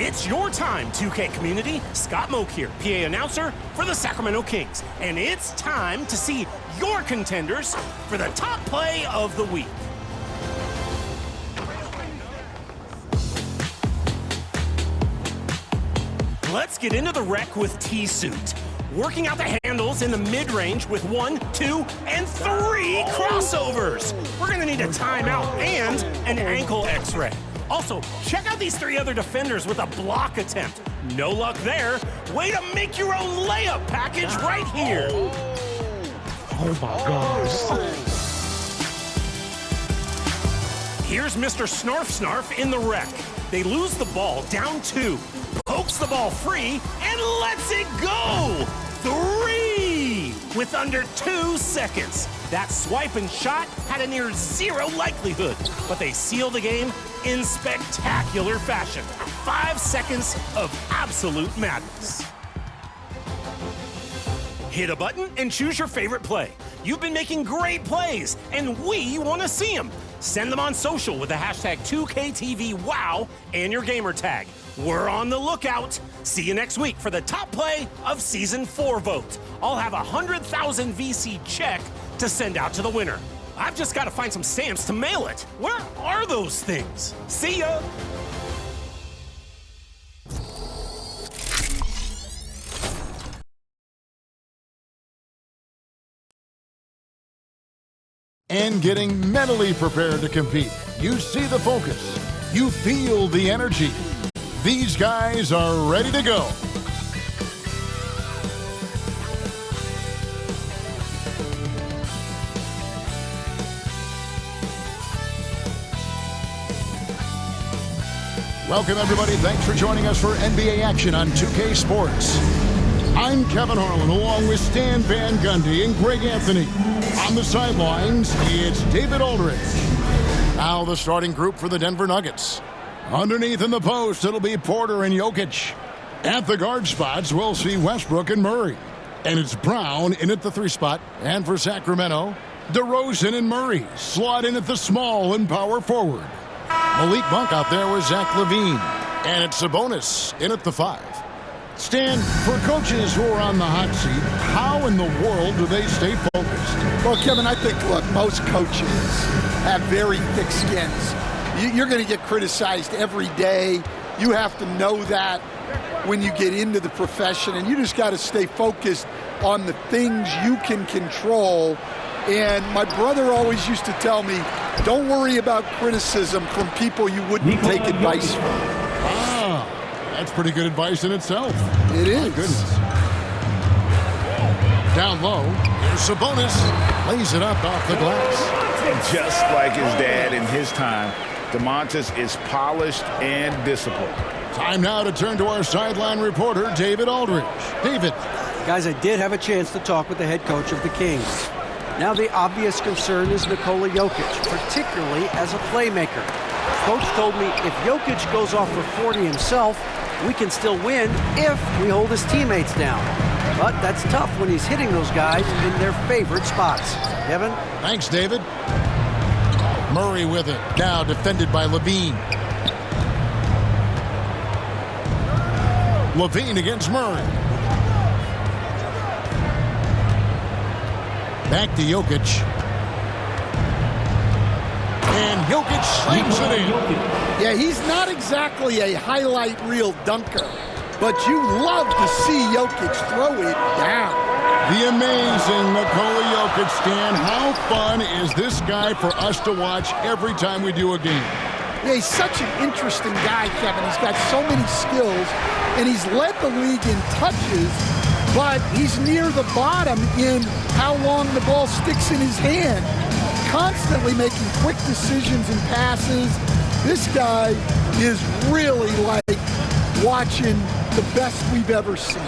It's your time, 2K community. Scott Moak here, PA announcer for the Sacramento Kings. And it's time to see your contenders for the top play of the week. Let's get into the rec with T-Suit. Working out the handles in the mid-range with 1, 2, and 3 crossovers. We're gonna need a timeout and an ankle x-ray. Also, check out these 3 other defenders with a block attempt. No luck there. Way to make your own layup package right here. Oh my gosh. Here's Mr. Snarf in the wreck. They lose the ball down 2. Pokes the ball free and lets it go. 3 with under 2 seconds. That swipe and shot had a near 0 likelihood, but they seal the game in spectacular fashion. 5 seconds of absolute madness. Hit a button and choose your favorite play. You've been making great plays, and we want to see them. Send them on social with the hashtag 2KTVWOW and your gamer tag. We're on the lookout. See you next week for the top play of Season 4 vote. I'll have 100,000 VC check to send out to the winner. I've just got to find some stamps to mail it. Where are those things? See ya! And getting mentally prepared to compete. You see the focus. You feel the energy. These guys are ready to go. Welcome, everybody. Thanks for joining us for NBA action on 2K Sports. I'm Kevin Harlan, along with Stan Van Gundy and Greg Anthony. On the sidelines, it's David Aldridge. Now the starting group for the Denver Nuggets. Underneath in the post, it'll be Porter and Jokic. At the guard spots, we'll see Westbrook and Murray. And it's Brown in at the 3 spot. And for Sacramento, DeRozan and Murray slot in at the small and power forward. Malik Monk out there with Zach LaVine. And it's Sabonis in at the 5. Stan, for coaches who are on the hot seat, how in the world do they stay focused? Well, Kevin, I think, look, most coaches have very thick skins. You're going to get criticized every day. You have to know that when you get into the profession, and you just got to stay focused on the things you can control. And my brother always used to tell me, don't worry about criticism from people you wouldn't take advice from. Ah, that's pretty good advice in itself. It is. My goodness. Down low, here's Sabonis. Lays it up off the glass. Just like his dad in his time, Domantas is polished and disciplined. Time now to turn to our sideline reporter, David Aldridge. David. Guys, I did have a chance to talk with the head coach of the Kings. Now the obvious concern is Nikola Jokic, particularly as a playmaker. Coach told me if Jokic goes off for 40 himself, we can still win if we hold his teammates down. But that's tough when he's hitting those guys in their favorite spots. Kevin? Thanks, David. Murray with it. Now defended by LaVine. LaVine against Murray. Back to Jokic. And Jokic slings it in. Yeah, he's not exactly a highlight reel dunker, but you love to see Jokic throw it down. The amazing Nikola Jokic, Stan. How fun is this guy for us to watch every time we do a game? Yeah, he's such an interesting guy, Kevin. He's got so many skills, and he's led the league in touches, but he's near the bottom in how long the ball sticks in his hand. Constantly making quick decisions and passes. This guy is really like watching the best we've ever seen.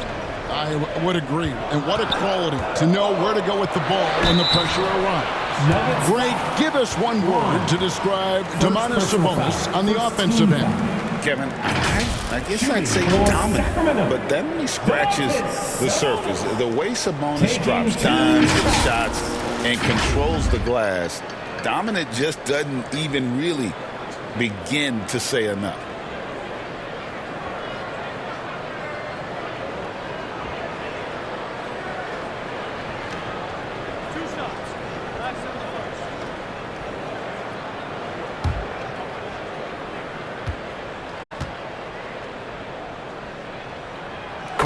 I would agree. And what a quality to know where to go with the ball when the pressure arrives. Greg, give us one word to describe Domantas Sabonis on the offensive end. Kevin, I guess I'd say dominant, but then when he scratches the surface, the way Sabonis drops dimes and shots and controls the glass, dominant just doesn't even really begin to say enough.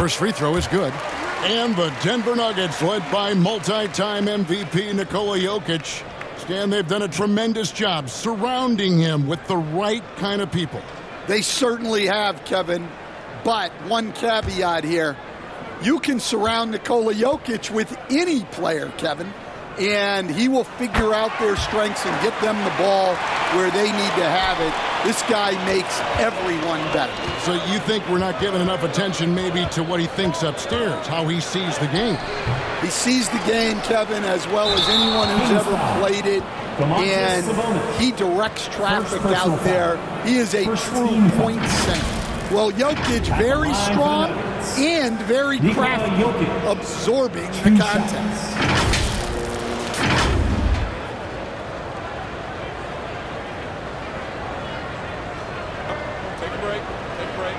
First free throw is good. And the Denver Nuggets, led by multi-time MVP Nikola Jokic. Stan, they've done a tremendous job surrounding him with the right kind of people. They certainly have, Kevin. But one caveat here. You can surround Nikola Jokic with any player, Kevin, and he will figure out their strengths and get them the ball where they need to have it. This guy makes everyone better. So you think we're not giving enough attention maybe to what he thinks upstairs, how he sees the game? He sees the game, Kevin, as well as anyone who's ever played it, and he directs traffic out there. He is a true point center. Well, Jokic very strong and very crafty, absorbing the contest. Take a break. Take a break.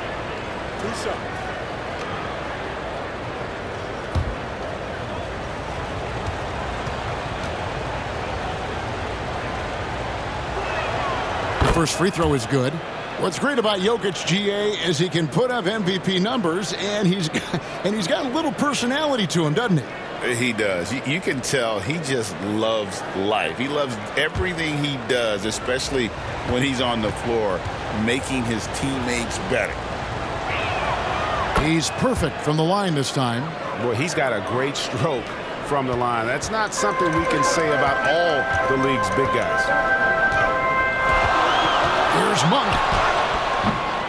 2 shots. The first free throw is good. What's great about Jokic, GA, is he can put up MVP numbers, and he's got a little personality to him, doesn't he? He does. You can tell he just loves life. He loves everything he does, especially when he's on the floor, making his teammates better. He's perfect from the line this time. Boy, he's got a great stroke from the line. That's not something we can say about all the league's big guys. Here's Monk.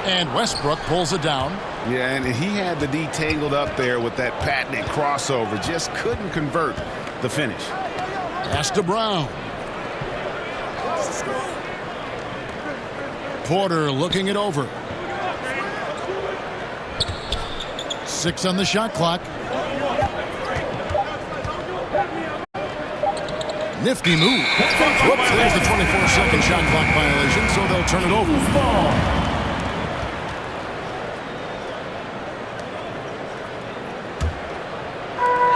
And Westbrook pulls it down. Yeah, and he had the D tangled up there with that patented crossover. Just couldn't convert the finish. Pass to Brown. Porter looking it over. 6 on the shot clock. Nifty move. Whoops, there's the 24-second shot clock violation, so they'll turn it over.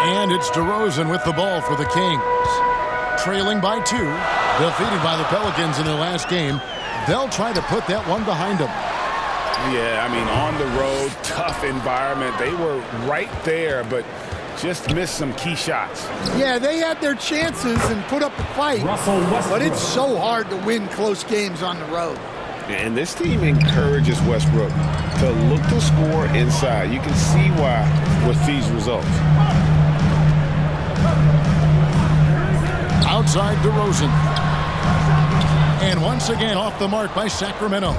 And it's DeRozan with the ball for the Kings. Trailing by 2, defeated by the Pelicans in their last game. They'll try to put that one behind them. Yeah, I mean, on the road, tough environment. They were right there, but just missed some key shots. Yeah, they had their chances and put up a fight, but it's so hard to win close games on the road. And this team encourages Westbrook to look to score inside. You can see why with these results. Outside DeRozan. And once again off the mark by Sacramento.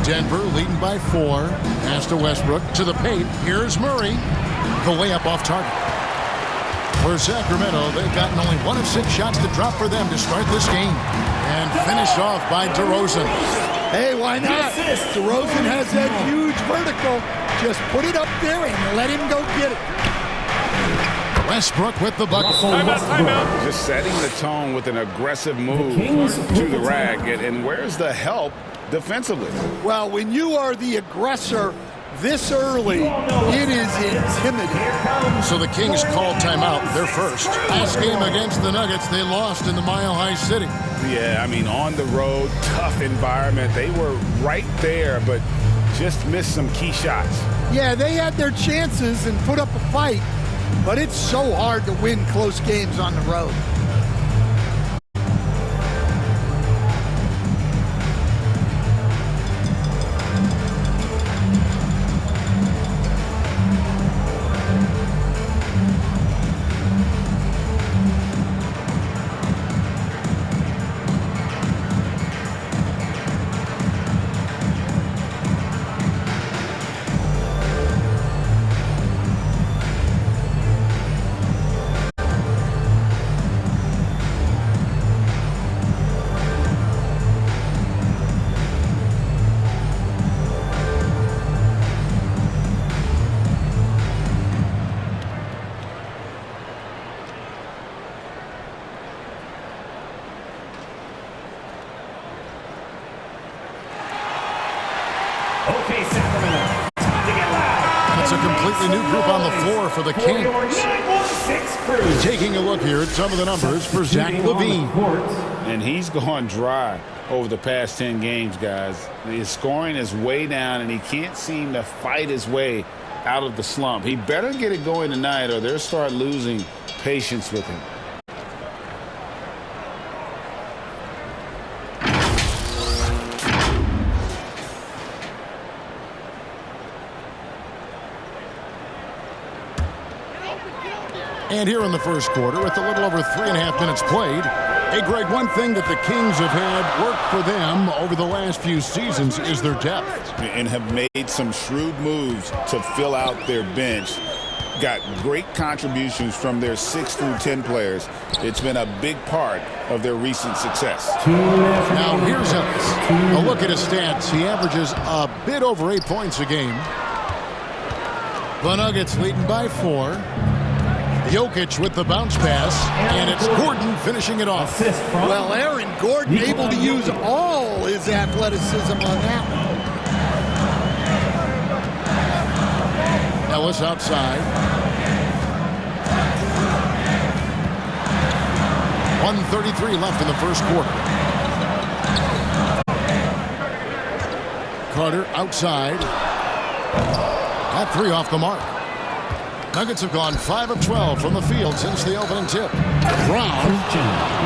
Denver leading by 4. Pass to Westbrook to the paint. Here's Murray. The layup off target. For Sacramento, they've gotten only 1 of 6 shots to drop for them to start this game. And finished off by DeRozan. Hey, why not? DeRozan has that huge vertical. Just put it up there and let him go get it. Westbrook with the bucket. Timeout. Just setting the tone with an aggressive move to the rack. And where's the help defensively? Well, when you are the aggressor this early, it is intimidating. So the Kings called timeout, their first. Last game against the Nuggets, they lost in the Mile High City. Yeah, I mean, on the road, tough environment. They were right there, but just missed some key shots. Yeah, they had their chances and put up a fight, but it's so hard to win close games on the road. It's a completely new group on the floor for the Kings. Taking a look here at some of the numbers for Zach LaVine. And he's gone dry over the past 10 games, guys. His scoring is way down, and he can't seem to fight his way out of the slump. He better get it going tonight or they'll start losing patience with him. And here in the first quarter, with a little over 3.5 minutes played, hey, Greg, one thing that the Kings have had work for them over the last few seasons is their depth. And have made some shrewd moves to fill out their bench. Got great contributions from their 6 through 10 players. It's been a big part of their recent success. Now here's a look at his stats. He averages a bit over 8 points a game. The Nuggets leading by 4. Jokic with the bounce pass, and it's Gordon finishing it off. Well, Aaron Gordon able to use all his athleticism on that one. Ellis outside. 1:33 left in the first quarter. Carter outside. That 3 off the mark. Nuggets have gone 5 of 12 from the field since the opening tip. Brown.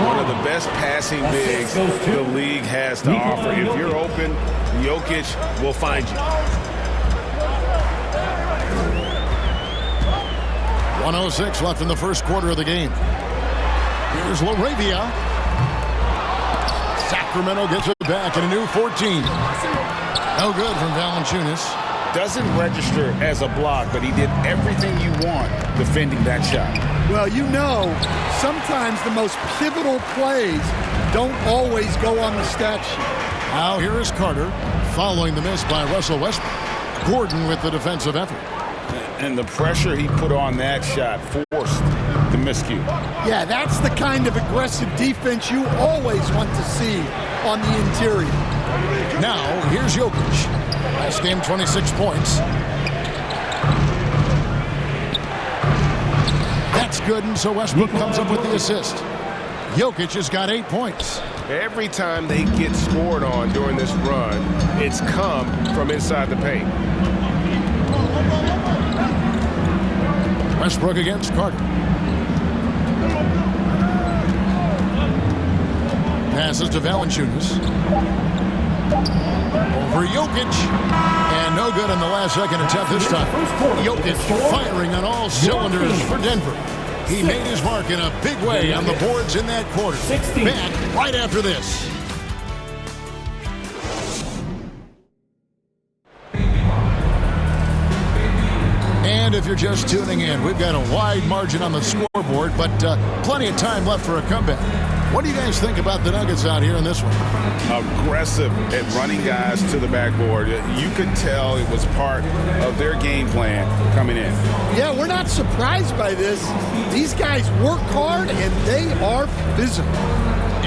One of the best passing bigs the league has to offer. If you're open, Jokic will find you. 1:06 left in the first quarter of the game. Here's LaRavia. Sacramento gets it back in a new 14. No good from Valanciunas. Doesn't register as a block, but he did everything you want defending that shot. Well, you know, sometimes the most pivotal plays don't always go on the stat sheet. Now here is Carter following the miss by Russell Westbrook. Gordon with the defensive effort. And the pressure he put on that shot forced the miscue. Yeah, that's the kind of aggressive defense you always want to see on the interior. Now here's Jokic. Last game, 26 points. That's good, and so Westbrook comes up with the assist. Jokic has got 8 points. Every time they get scored on during this run, it's come from inside the paint. Westbrook against Carter. Passes to Valanciunas. Over Jokic. And no good in the last second attempt this time. Jokic firing on all cylinders for Denver. He made his mark in a big way on the boards in that quarter. Back right after this. And if you're just tuning in, we've got a wide margin on the scoreboard, but plenty of time left for a comeback. What do you guys think about the Nuggets out here in this one? Aggressive at running guys to the backboard. You could tell it was part of their game plan coming in. Yeah, we're not surprised by this. These guys work hard, and they are physical.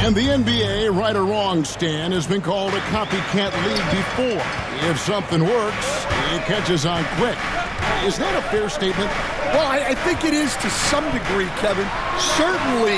And the NBA, right or wrong, Stan, has been called a copycat league before. If something works, it catches on quick. Is that a fair statement? Well, I think it is to some degree, Kevin. Certainly,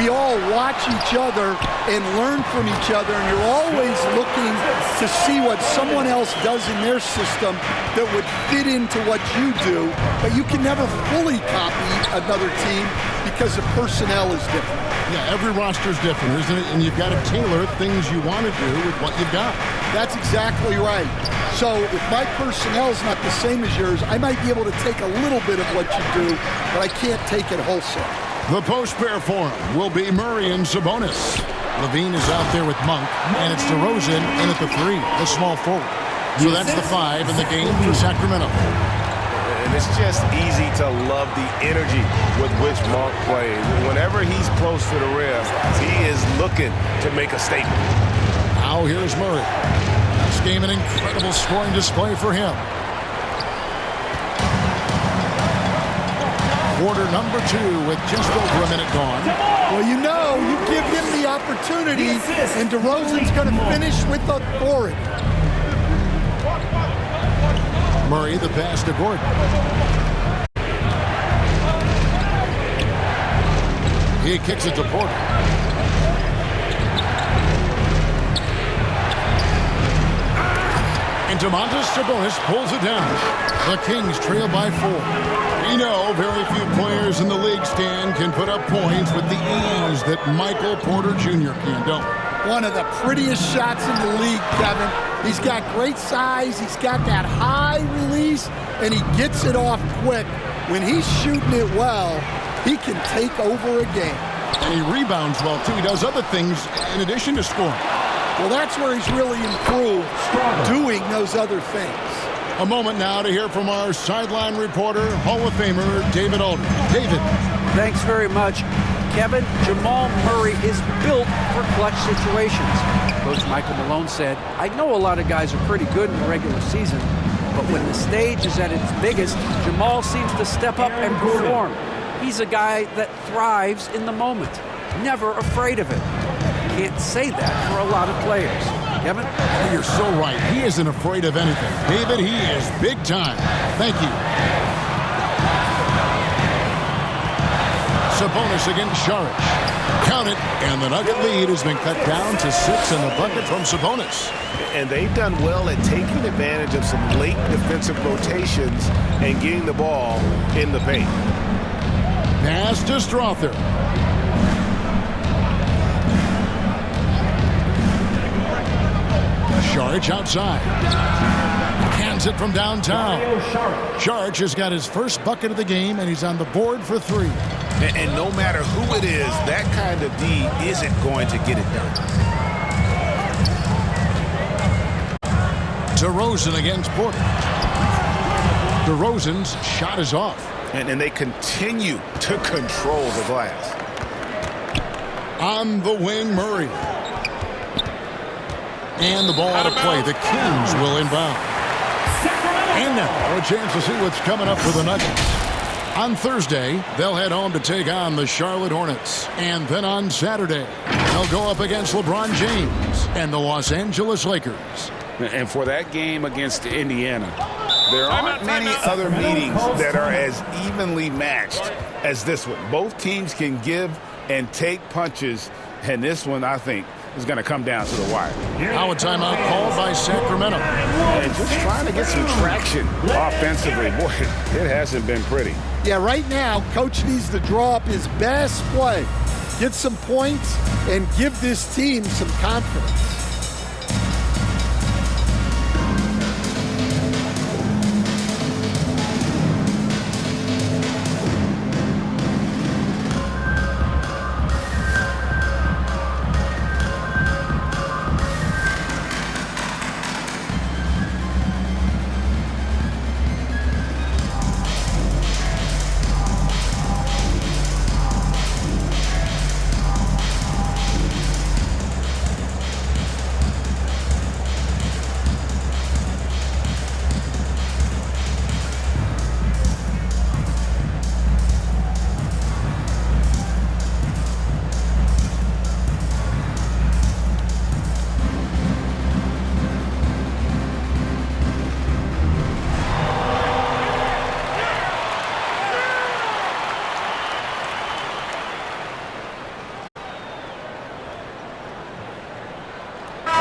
we all watch each other and learn from each other, and you're always looking to see what someone else does in their system that would fit into what you do, but you can never fully copy another team because the personnel is different. Yeah, every roster's different, isn't it? And you've got to tailor things you want to do with what you've got. That's exactly right. So if my personnel is not the same as yours, I might be able to take a little bit of what you do, but I can't take it wholesale. The post-pair for him will be Murray and Sabonis. Levine is out there with Monk, and it's DeRozan in at the 3, the small forward. So that's the 5 in the game for Sacramento. And it's just easy to love the energy with which Monk plays. Whenever he's close to the rim, he is looking to make a statement. Now here's Murray. This game an incredible scoring display for him. Quarter number 2 with just over a minute gone. Well, you know, you give him the opportunity, and DeRozan's going to finish with authority. Murray, the pass to Gordon. He kicks it to Porter. And Domantas Sabonis pulls it down. The Kings trail by 4. We know very few players in the league, Stan, can put up points with the ease that Michael Porter Jr. can, don't we? One of the prettiest shots in the league, Kevin. He's got great size. He's got that high release, and he gets it off quick. When he's shooting it well, he can take over a game. And he rebounds well, too. He does other things in addition to scoring. Well, that's where he's really improved, doing those other things. A moment now to hear from our sideline reporter, Hall of Famer David Aldridge. David. Thanks very much. Kevin, Jamal Murray is built for clutch situations. Coach Michael Malone said, I know a lot of guys are pretty good in the regular season, but when the stage is at its biggest, Jamal seems to step up and perform. He's a guy that thrives in the moment, never afraid of it. Can't say that for a lot of players. Kevin? You're so right. He isn't afraid of anything. David, he is big time. Thank you. Sabonis against Saric. Count it, and the Nugget lead has been cut down to 6 in the bucket from Sabonis. And they've done well at taking advantage of some late defensive rotations and getting the ball in the paint. Pass to Strother. Saric outside. Hands it from downtown. Saric has got his first bucket of the game, and he's on the board for 3. And no matter who it is, that kind of D isn't going to get it done. DeRozan against Porter. DeRozan's shot is off. And they continue to control the glass. On the wing, Murray. And the ball out of play. The Kings will inbound. And now a chance to see what's coming up for the Nuggets. On Thursday, they'll head home to take on the Charlotte Hornets. And then on Saturday, they'll go up against LeBron James and the Los Angeles Lakers. And for that game against Indiana, there aren't many other meetings that are as evenly matched as this one. Both teams can give and take punches, and this one, I think, is going to come down to the wire. Now a timeout called by Sacramento. And just trying to get some traction offensively. Boy, it hasn't been pretty. Yeah, right now, Coach needs to draw up his best play, get some points, and give this team some confidence.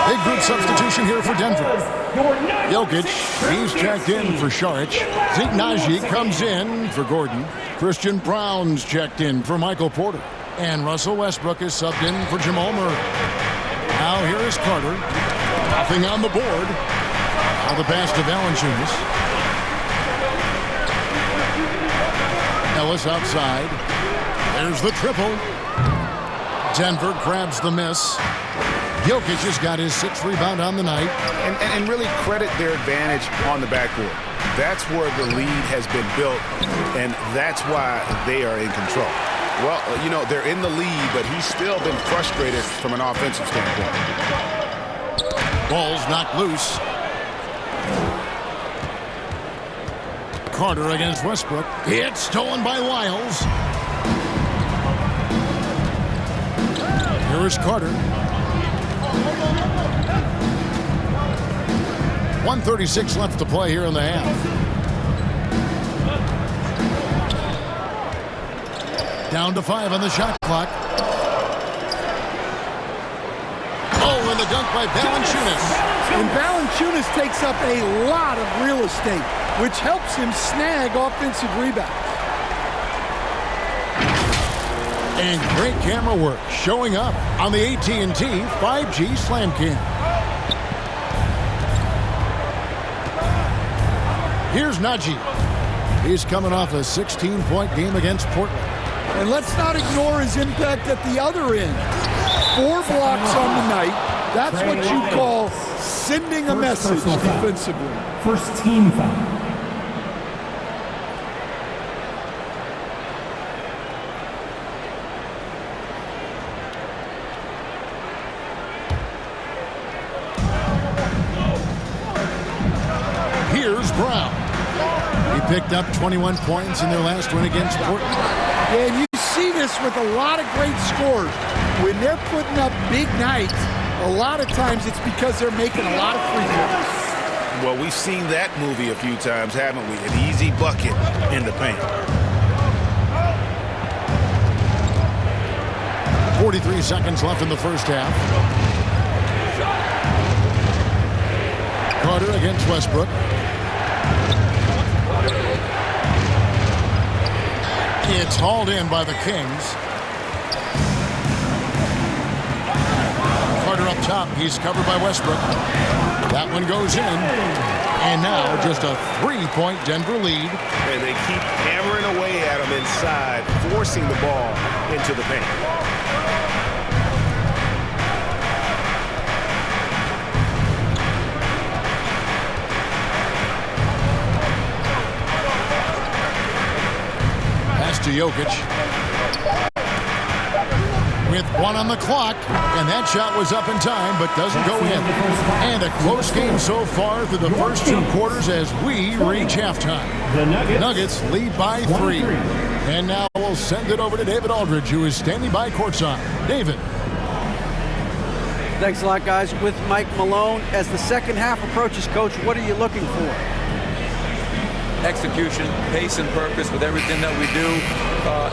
Big good substitution here for Denver. Jokic, he's checked in for Saric. Zeke Naji comes in for Gordon. Christian Brown's checked in for Michael Porter. And Russell Westbrook is subbed in for Jamal Murray. Now here is Carter. Nothing on the board. Now the pass to Valanciunas. Ellis outside. There's the triple. Denver grabs the miss. Jokic has got his 6th rebound on the night. And really credit their advantage on the backcourt. That's where the lead has been built, and that's why they are in control. Well, you know, they're in the lead, but he's still been frustrated from an offensive standpoint. Ball's knocked loose. Carter against Westbrook. It's stolen by Lyles. Here is Carter. 1:36 left to play here in the half. Down to 5 on the shot clock. Oh, and the dunk by Valanciunas. And Valanciunas takes up a lot of real estate, which helps him snag offensive rebounds. And great camera work showing up on the AT&T 5G Slam Cam. Here's Najee. He's coming off a 16-point game against Portland. And let's not ignore his impact at the other end. 4 blocks on the night. That's what you call sending a message defensively. First team foul. Here's Brown. He picked up 21 points in their last win against Portland. Yeah, and you see this with a lot of great scores. When they're putting up big nights, a lot of times it's because they're making a lot of free throws. Well, we've seen that movie a few times, haven't we? An easy bucket in the paint. 43 seconds left in the first half. Carter against Westbrook. It's hauled in by the Kings. Carter up top. He's covered by Westbrook. That one goes in. And now just a 3-point Denver lead. And they keep hammering away at him inside, forcing the ball into the paint. To Jokic with 1 on the clock, and that shot was up in time but doesn't go in. And a close game so far through the first 2 quarters as we reach halftime. The Nuggets lead by 3. And now we'll send it over to David Aldridge, who is standing by courtside. David. Thanks a lot, guys. With Mike Malone, as the second half approaches, Coach, what are you looking for? Execution, pace and purpose with everything that we do,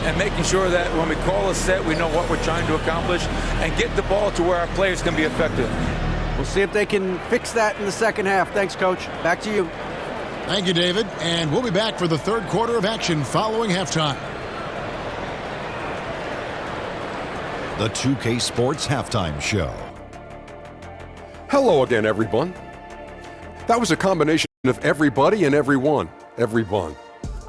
and making sure that when we call a set, we know what we're trying to accomplish and get the ball to where our players can be effective. We'll see if they can fix that in the second half. Thanks, Coach. Back to you. Thank you, David. And we'll be back for the third quarter of action following halftime. The 2K Sports Halftime Show. Hello again, everyone. That was a combination of everybody and everyone. Everyone.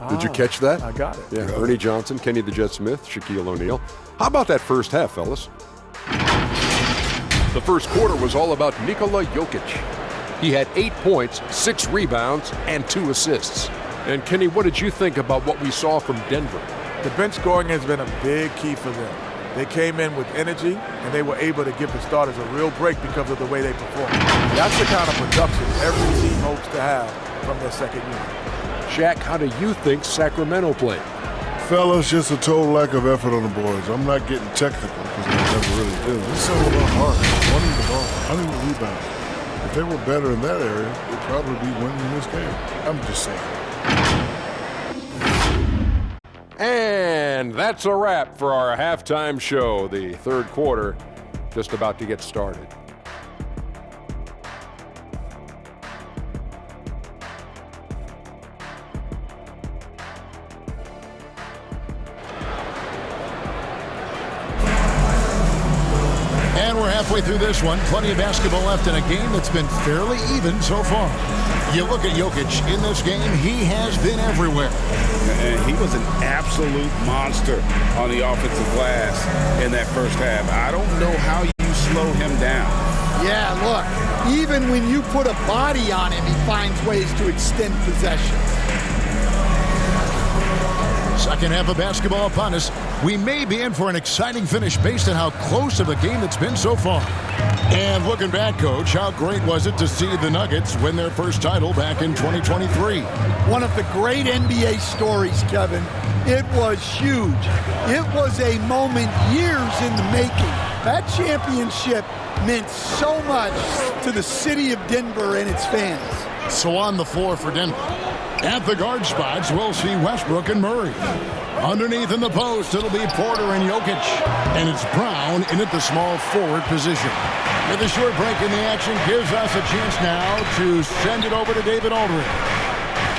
Did you catch that? I got it. Yeah, Ernie Johnson, Kenny the Jet Smith, Shaquille O'Neal. How about that first half, fellas? The first quarter was all about Nikola Jokic. He had 8 points, 6 rebounds, and 2 assists. And Kenny, what did you think about what we saw from Denver? The bench scoring has been a big key for them. They came in with energy, and they were able to give the starters a real break because of the way they performed. That's the kind of production every team hopes to have from their second unit. Shaq, how do you think Sacramento played? Fellas, just a total lack of effort on the boards. I'm not getting technical because I never really do. It's all about heart, running the ball, running the rebound. If they were better in that area, they'd probably be winning this game. I'm just saying. And that's a wrap for our halftime show. The third quarter just about to get started. And we're halfway through this one. Plenty of basketball left in a game that's been fairly even so far. You look at Jokic in this game, he has been everywhere. And he was an absolute monster on the offensive glass in that first half. I don't know how you slow him down. Yeah, look, even when you put a body on him, he finds ways to extend possession. Second half of basketball upon us. We may be in for an exciting finish based on how close of a game it's been so far. And looking back, Coach, how great was it to see the Nuggets win their first title back in 2023? One of the great NBA stories, Kevin. It was huge. It was a moment years in the making. That championship meant so much to the city of Denver and its fans. So on the floor for Denver. At the guard spots, we'll see Westbrook and Murray. Underneath in the post, it'll be Porter and Jokic. And it's Brown in at the small forward position. With a short break in the action gives us a chance now to send it over to David Aldridge.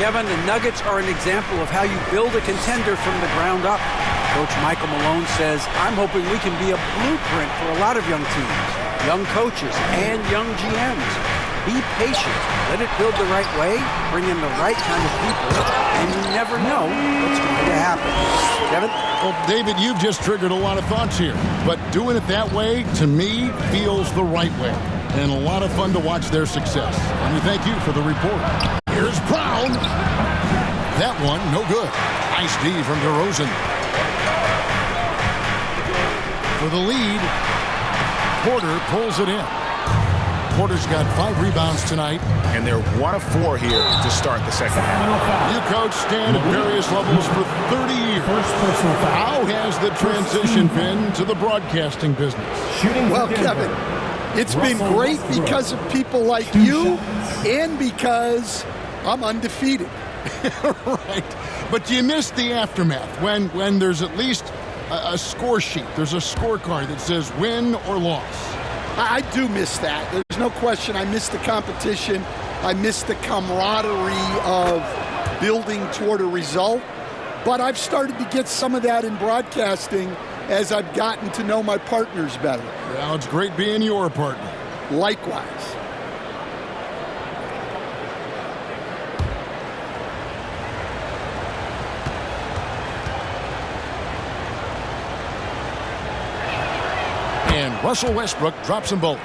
Kevin, the Nuggets are an example of how you build a contender from the ground up. Coach Michael Malone says, I'm hoping we can be a blueprint for a lot of young teams, young coaches, and young GMs. Be patient. Let it build the right way. Bring in the right kind of people. And you never know what's going to happen. Kevin? Well, David, you've just triggered a lot of thoughts here. But doing it that way, to me, feels the right way. And a lot of fun to watch their success. Let me thank you for the report. Here's Brown. That one, no good. Nice D from DeRozan. For the lead, Porter pulls it in. Porter's got 5 rebounds tonight. And they're 1 of 4 here to start the second half. You coach Stan at various levels for 30 years. How has the transition been to the broadcasting business? Well, Kevin, it's been great because of people like you and because I'm undefeated. Right. But you missed the aftermath when there's at least a score sheet. There's a scorecard that says win or loss. I do miss that. There's no question. I miss the competition. I miss the camaraderie of building toward a result. But I've started to get some of that in broadcasting as I've gotten to know my partners better. Well, it's great being your partner. Likewise. And Russell Westbrook drops them both.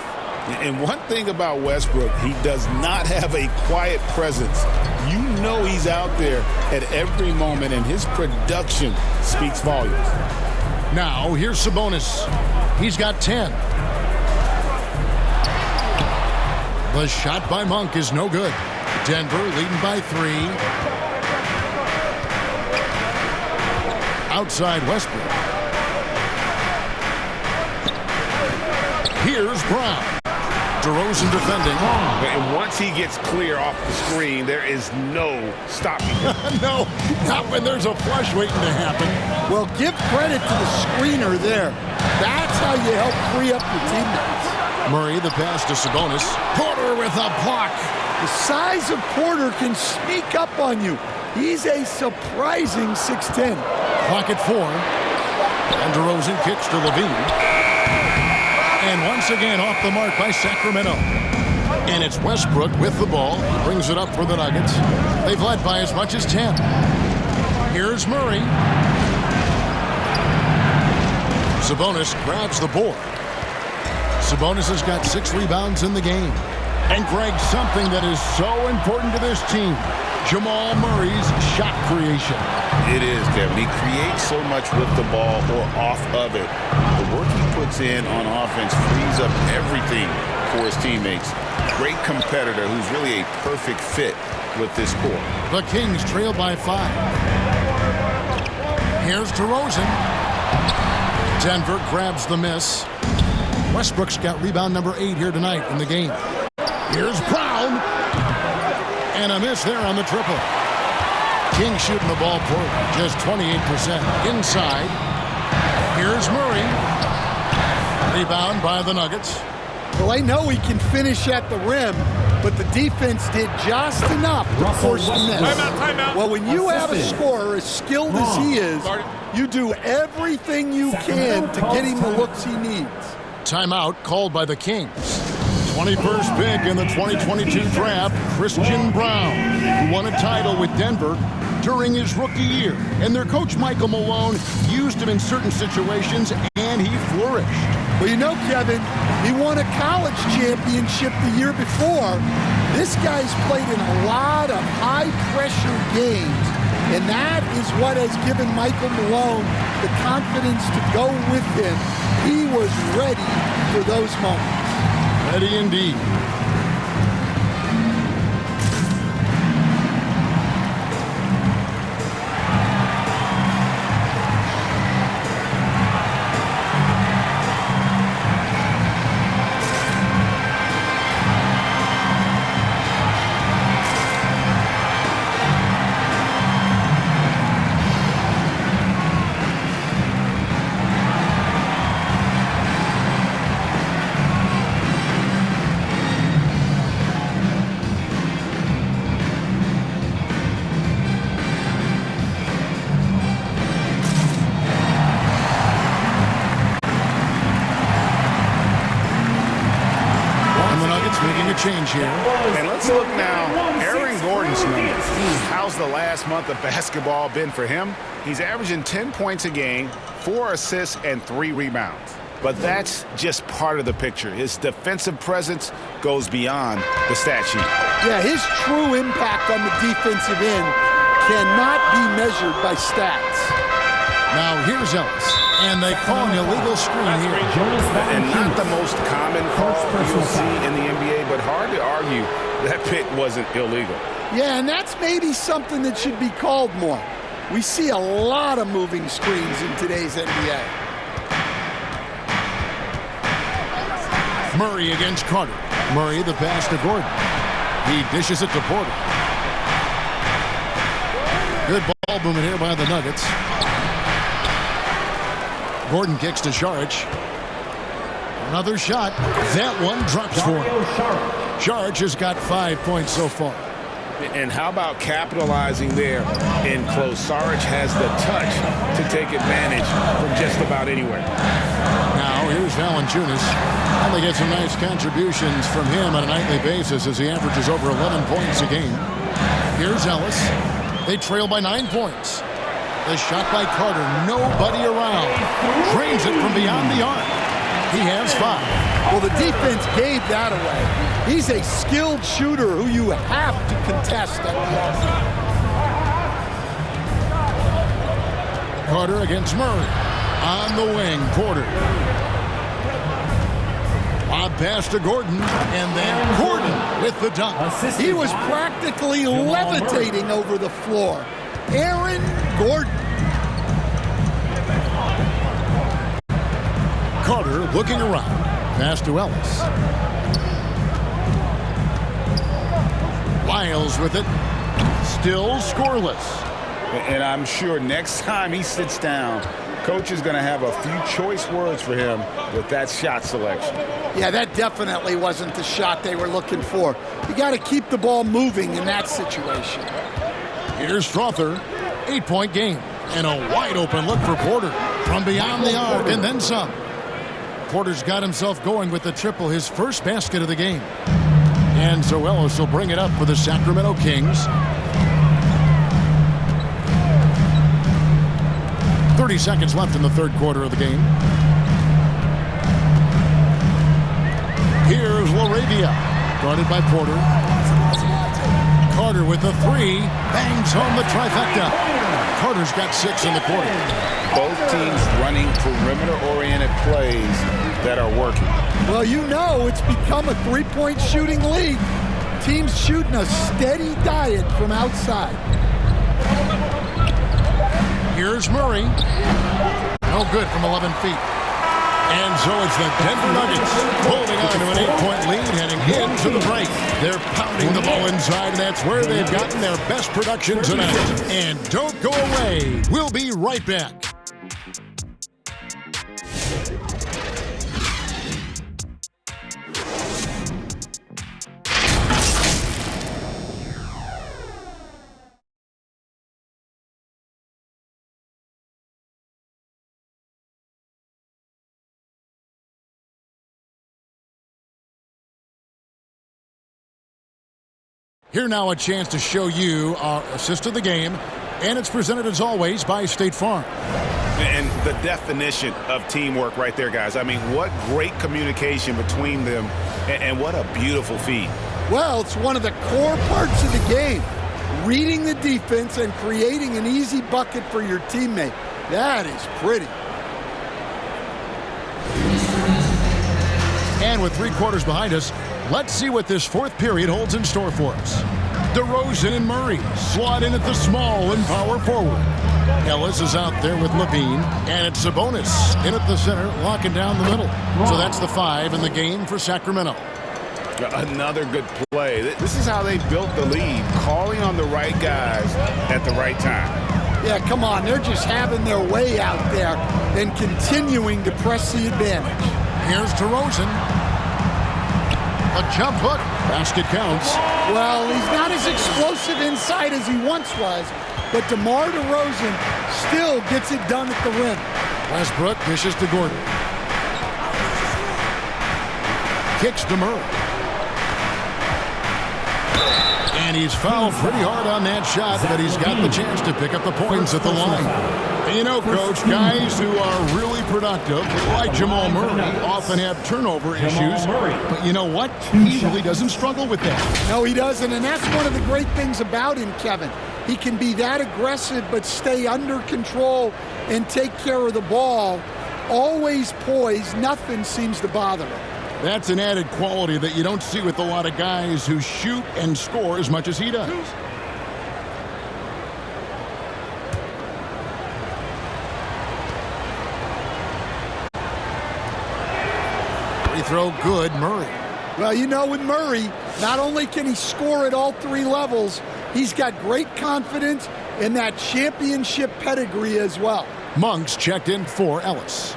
And one thing about Westbrook, he does not have a quiet presence. You know he's out there at every moment, and his production speaks volumes. Now, here's Sabonis. He's got 10. The shot by Monk is no good. Denver leading by 3. Outside Westbrook. Here's Brown. DeRozan defending. And once he gets clear off the screen, there is no stopping him. No, not when there's a flush waiting to happen. Well, give credit to the screener there. That's how you help free up your teammates. Murray, the pass to Sabonis. Porter with a block. The size of Porter can sneak up on you. He's a surprising 6'10". Clock at 4. And DeRozan kicks to Levine. And once again off the mark by Sacramento. And it's Westbrook with the ball. He brings it up for the Nuggets. They've led by as much as 10. Here's Murray. Sabonis grabs the board. Sabonis has got 6 rebounds in the game. And Greg, something that is so important to this team, Jamal Murray's shot creation. It is, Kevin. He creates so much with the ball or off of it. The work he puts in on offense frees up everything for his teammates. Great competitor who's really a perfect fit with this core. The Kings trail by 5. Here's DeRozan. Denver grabs the miss. Westbrook's got rebound number 8 here tonight in the game. Here's Brown. And a miss there on the triple. King shooting the ball poorly, just 28%. Inside. Here's Murray. Rebound by the Nuggets. Well, I know he can finish at the rim, but the defense did just enough to force the miss. Timeout. Well, when you have a scorer as skilled as he is, you do everything you can to get him the looks he needs. Timeout called by the Kings. 21st pick in the 2022 draft, Christian Brown, who won a title with Denver during his rookie year. And their coach, Michael Malone, used him in certain situations, and he flourished. Well, you know, Kevin, he won a college championship the year before. This guy's played in a lot of high-pressure games, and that is what has given Michael Malone the confidence to go with him. He was ready for those moments. Ready indeed. And the Nuggets making a change here. And let's look now. Aaron Gordon's numbers. How's the last month of basketball been for him? He's averaging 10 points a game, 4 assists, and 3 rebounds. But that's just part of the picture. His defensive presence goes beyond the stat sheet. Yeah, his true impact on the defensive end cannot be measured by stats. Now here's Ellis, and they call an illegal screen here. And not the most common call you'll see in the NBA, but hard to argue that pick wasn't illegal. Yeah, and that's maybe something that should be called more. We see a lot of moving screens in today's NBA. Murray against Carter. Murray the pass to Gordon. He dishes it to Porter. Good ball movement here by the Nuggets. Gordon kicks to Saric. Another shot. That one drops for him. Saric has got 5 points so far. And how about capitalizing there in close? Saric has the touch to take advantage from just about anywhere. Now here's Valanciunas. And they get some nice contributions from him on a nightly basis as he averages over 11 points a game. Here's Ellis. They trail by 9 points. The shot by Carter, nobody around. Drains it from beyond the arc. He has 5. Well, the defense gave that away. He's a skilled shooter who you have to contest at the offense. Carter against Murray. On the wing, Porter. Lob pass to Gordon, and then Gordon with the dunk. He was practically levitating over the floor. Aaron Gordon. Carter looking around. Pass to Ellis. Lyles with it. Still scoreless. And I'm sure next time he sits down, coach is going to have a few choice words for him with that shot selection. Yeah, that definitely wasn't the shot they were looking for. You got to keep the ball moving in that situation. Here's Strother. 8-point game. And a wide open look for Porter from beyond the arc and then some. Porter's got himself going with the triple, his first basket of the game. And so Ellis will bring it up for the Sacramento Kings. 30 seconds left in the third quarter of the game. Here's LaRavia, guarded by Porter. Carter with the 3, bangs home the trifecta. Carter's got 6 in the quarter. Both teams running perimeter-oriented plays that are working. Well, you know it's become a three-point shooting league. Teams shooting a steady diet from outside. Here's Murray. No good from 11 feet. And so it's the Denver Nuggets holding on to an 8-point lead heading into the break. They're pounding the ball inside, and that's where they've gotten their best production tonight. And don't go away. We'll be right back. Here now a chance to show you our assist of the game, and it's presented as always by State Farm. And the definition of teamwork right there, guys. I mean, what great communication between them, and what a beautiful feed. Well, it's one of the core parts of the game. Reading the defense and creating an easy bucket for your teammate. That is pretty. And with 3 quarters behind us, let's see what this fourth period holds in store for us. DeRozan and Murray slot in at the small and power forward. Ellis is out there with Levine, and it's Sabonis in at the center, locking down the middle. So that's the 5 in the game for Sacramento. Another good play. This is how they built the lead, calling on the right guys at the right time. Yeah, come on. They're just having their way out there and continuing to press the advantage. Here's DeRozan. A jump hook. Basket counts. Well, he's not as explosive inside as he once was, but DeMar DeRozan still gets it done at the rim. Westbrook dishes to Gordon. Kicks to Murray. And he's fouled pretty hard on that shot, but he's got the chance to pick up the points at the line. And you know, Coach, guys who are really productive, like Jamal Murray, often have turnover issues. But you know what? He really doesn't struggle with that. No, he doesn't, and that's one of the great things about him, Kevin. He can be that aggressive but stay under control and take care of the ball. Always poised. Nothing seems to bother him. That's an added quality that you don't see with a lot of guys who shoot and score as much as he does. Free throw good, Murray. Well, you know, with Murray, not only can he score at all three levels, he's got great confidence in that championship pedigree as well. Monks checked in for Ellis.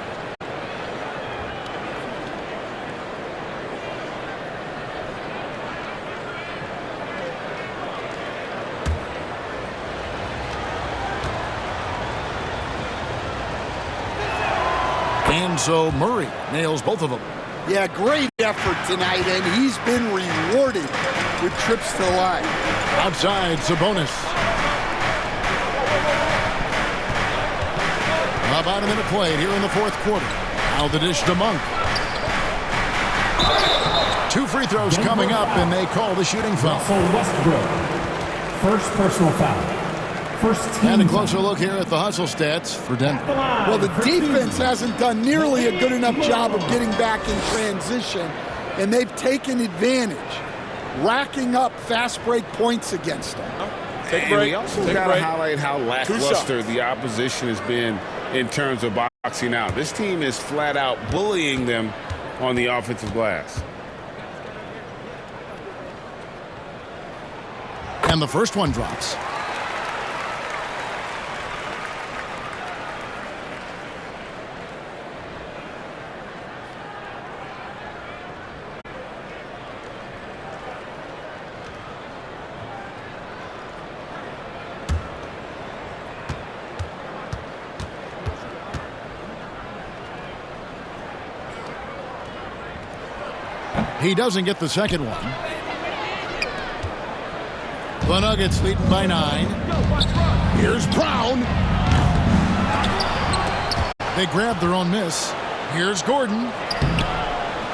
And so Murray nails both of them. Yeah, great effort tonight, and he's been rewarded with trips to the line. Outside, Sabonis. About a minute played here in the fourth quarter. Now the dish to Monk. 2 free throws coming up, and they call the shooting foul. Westbrook, first personal foul. And a closer look here at the hustle stats for Denver. Well, the defense hasn't done nearly a good enough job of getting back in transition, and they've taken advantage, racking up fast break points against them. And we also got to highlight how lackluster the opposition has been in terms of boxing out. This team is flat out bullying them on the offensive glass. And the first one drops. He doesn't get the second one. The Nuggets leading by 9. Here's Brown. They grab their own miss. Here's Gordon.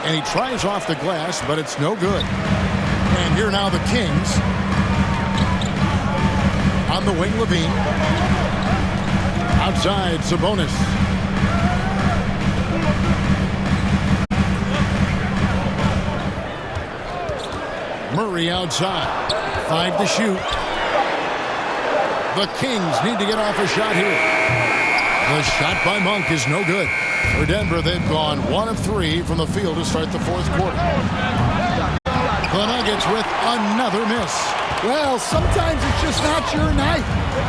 And he tries off the glass, but it's no good. And here now the Kings. On the wing, Levine. Outside, Sabonis. Murray outside. 5 to shoot. The Kings need to get off a shot here. The shot by Monk is no good. For Denver, they've gone 1 of 3 from the field to start the fourth quarter. The Nuggets with another miss. Well, sometimes it's just not your night.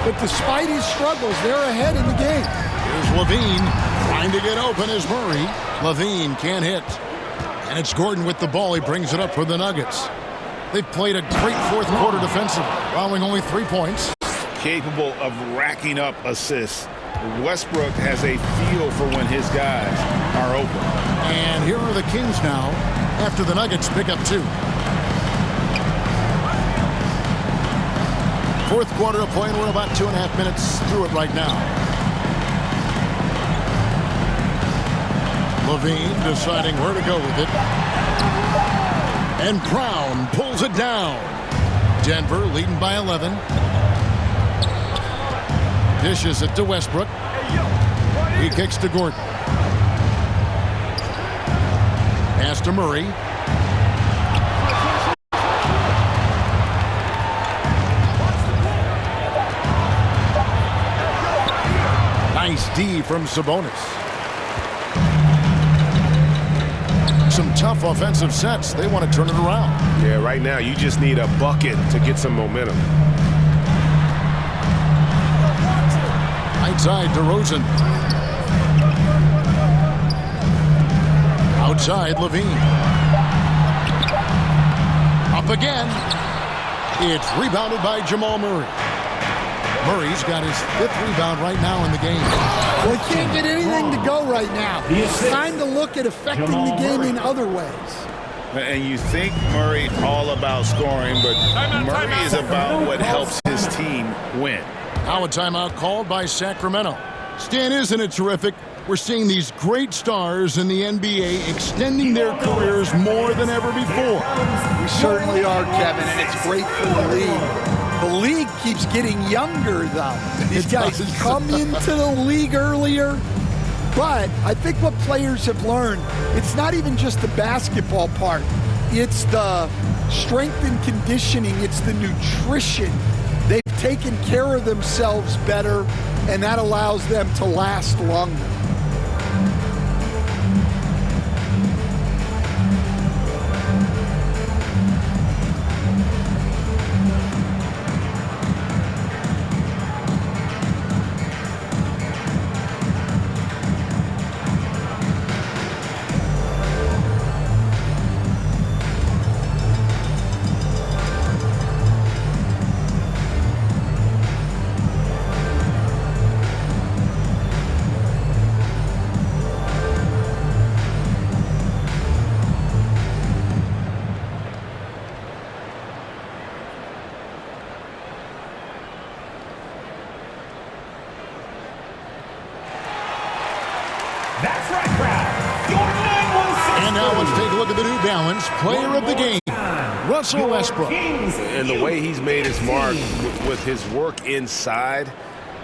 But despite his struggles, they're ahead in the game. Here's Levine trying to get open as Murray. Levine can't hit. And it's Gordon with the ball. He brings it up for the Nuggets. They've played a great fourth quarter defensively, allowing only 3 points. Capable of racking up assists. Westbrook has a feel for when his guys are open. And here are the Kings now after the Nuggets pick up 2. Fourth quarter of play, and we're about 2.5 minutes through it right now. Levine deciding where to go with it. And Brown pulls it down. Denver leading by 11. Dishes it to Westbrook. He kicks to Gordon. Pass to Murray. Nice D from Sabonis. Some tough offensive sets. They want to turn it around. Yeah, right now you just need a bucket to get some momentum. Outside DeRozan. Outside Levine. Up again. It's rebounded by Jamal Murray. Murray's got his 5th rebound right now in the game. Well, he can't get anything to go right now. It's time to look at affecting the game in other ways. And you think Murray all about scoring, but Murray is about what helps his team win. Now a timeout called by Sacramento. Stan, isn't it terrific? We're seeing these great stars in the NBA extending their careers more than ever before. We certainly are, Kevin, and it's great for the league. The league keeps getting younger, though. These guys come into the league earlier. But I think what players have learned, it's not even just the basketball part. It's the strength and conditioning. It's the nutrition. They've taken care of themselves better, and that allows them to last longer. That's right, crowd. Your 916. And now let's take a look at the New Balance player of the game, Russell Westbrook. And the way he's made his mark with his work inside,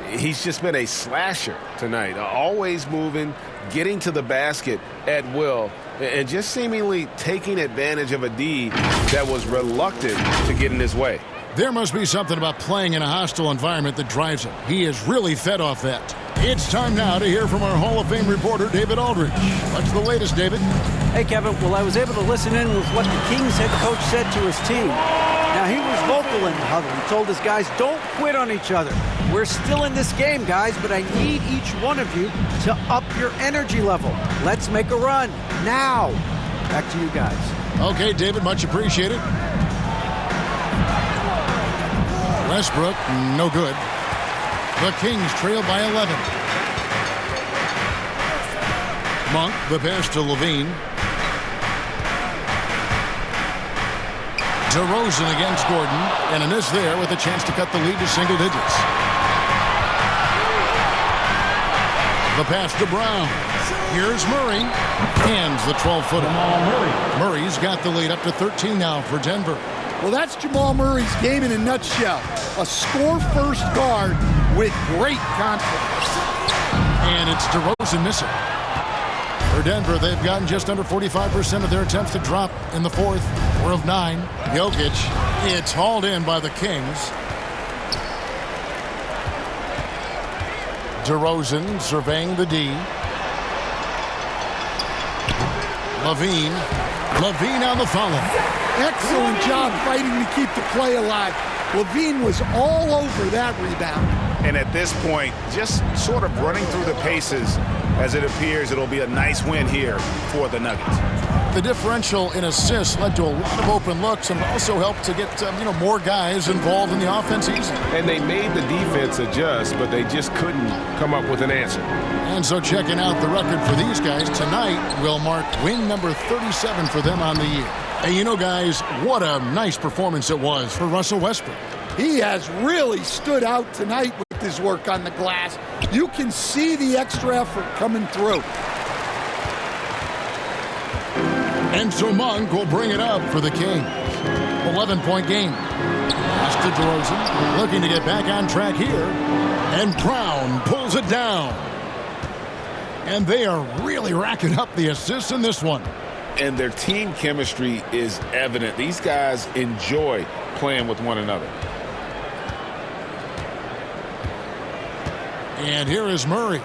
he's just been a slasher tonight. Always moving, getting to the basket at will, and just seemingly taking advantage of a D that was reluctant to get in his way. There must be something about playing in a hostile environment that drives him. He is really fed off that. It's time now to hear from our Hall of Fame reporter, David Aldridge. What's the latest, David? Hey, Kevin. Well, I was able to listen in with what the Kings head coach said to his team. Now, he was vocal in the huddle. He told his guys, don't quit on each other. We're still in this game, guys, but I need each one of you to up your energy level. Let's make a run now. Back to you guys. Okay, David, much appreciated. Westbrook, no good. The Kings trail by 11. Monk, the pass to Levine. DeRozan against Gordon, and a miss there with a chance to cut the lead to single digits. The pass to Brown. Here's Murray. Hands the 12-footer. Murray's got the lead up to 13 now for Denver. Well, that's Jamal Murray's game in a nutshell. A score-first guard with great confidence. And it's DeRozan missing. For Denver, they've gotten just under 45% of their attempts to drop in the fourth. 4 of 9. Jokic, it's hauled in by the Kings. DeRozan surveying the D. Levine on the follow. Excellent job fighting to keep the play alive. Levine was all over that rebound. And at this point, just sort of running through the paces as it appears it'll be a nice win here for the Nuggets. The differential in assists led to a lot of open looks and also helped to get more guys involved in the offense easy. And they made the defense adjust, but they just couldn't come up with an answer. And so checking out the record for these guys tonight will mark win number 37 for them on the year. And guys, what a nice performance it was for Russell Westbrook. He has really stood out tonight with his work on the glass. You can see the extra effort coming through. And so Monk will bring it up for the Kings. 11-point game. Pass to DeRozan, looking to get back on track here. And Brown pulls it down. And they are really racking up the assists in this one. And their team chemistry is evident. These guys enjoy playing with one another. And here is Murray.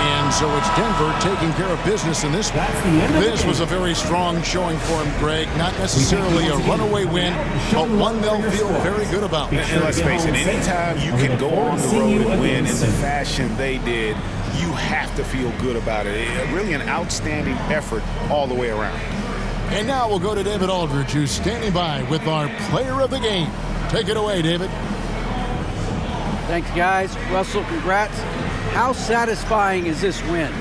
And so it's Denver taking care of business in this one. This was a very strong showing for him, Greg. Not necessarily a runaway win, but one they'll feel very good about. And let's face it, anytime you can go on the road and win in the fashion they did, you have to feel good about it. Really an outstanding effort all the way around. And now we'll go to David Aldridge, who's standing by with our player of the game. Take it away, David. Thanks, guys. Russell, congrats. How satisfying is this win?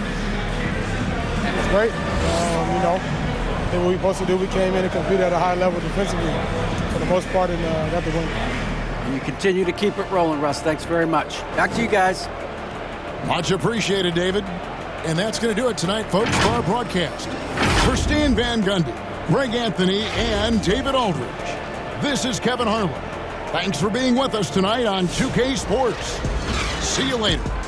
It's great. Did what we were supposed to do. We came in and competed at a high level defensively for the most part and got the win. And you continue to keep it rolling, Russ. Thanks very much. Back to you guys. Much appreciated, David. And that's going to do it tonight, folks, for our broadcast. For Stan Van Gundy, Greg Anthony, and David Aldridge, this is Kevin Harlan. Thanks for being with us tonight on 2K Sports. See you later.